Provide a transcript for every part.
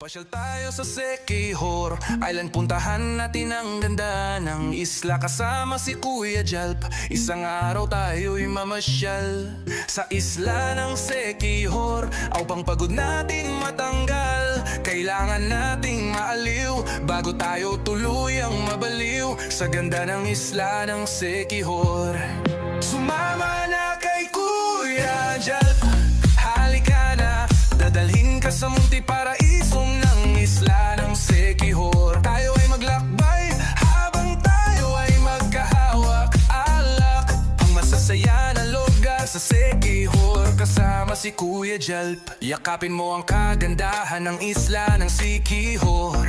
Pasyal tayo sa Siquijor Island, puntahan natin ang ganda ng isla kasama si Kuya Jalp. Isang araw tayo'y mamasyal sa isla ng Siquijor. Upang pagod natin matanggal, kailangan nating maaliw bago tayo tuluyang mabaliw sa ganda ng isla ng Siquijor. Sumama na kay Kuya Jalp, halika na, dadalhin ka sa munti paraisong ng isla ng Siquijor. Tayo ay maglakbay habang tayo ay magkahawak-alak, ang masasaya na lugar sa Siquijor kasama si Kuya Jalp. Yakapin mo ang kagandahan ng isla ng Siquijor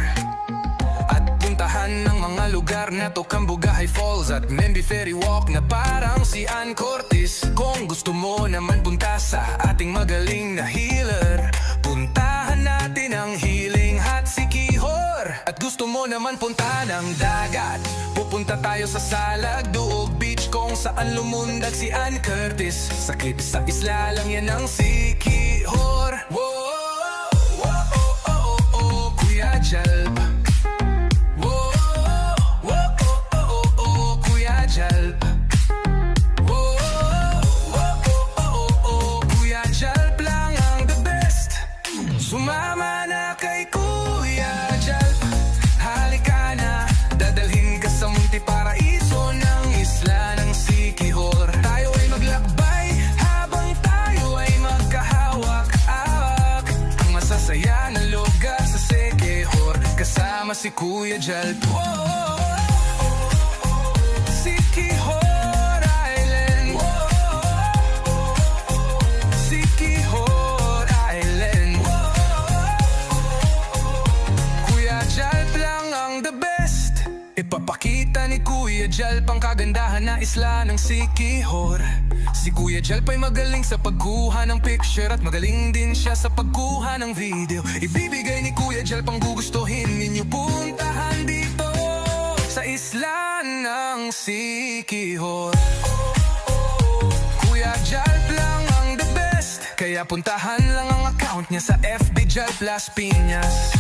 at puntahan ng mga lugar na to, Cambugahay Falls at Membi Ferry Walk na parang si Ann Cortez. Kung gusto mo naman punta sa ating magaling na healer, puntahan natin ang Healing Hut Siquijor. At gusto mo naman punta ng dagat, pupunta tayo sa Salagduog Beach kung saan lumundag si Ann Curtis. Sakit sa isla lang yan ang Siquijor. Whoa, whoa, oh, oh, oh, oh, Kuya Jalp. Sumama na kay Kuya Jalp, halika na, dadalhin ka sa munti paraiso ng isla ng Siquijor. Tayo ay maglakbay habang tayo ay magkahawak-awak, ang masasaya na lugar sa Siquijor kasama si Kuya Jalp. Siquijor Island, Siquijor Island. Ipapakita ni Kuya Jalp ang kagandahan na isla ng Siquijor. Si Kuya Jalp ay magaling sa pagkuha ng picture at magaling din siya sa pagkuha ng video. Ibibigay ni Kuya Jalp ang gugustuhin ninyo, puntahan dito sa isla ng Siquijor. Kuya Jalp lang ang the best, kaya puntahan lang ang account niya sa FB Jalp Las Piñas.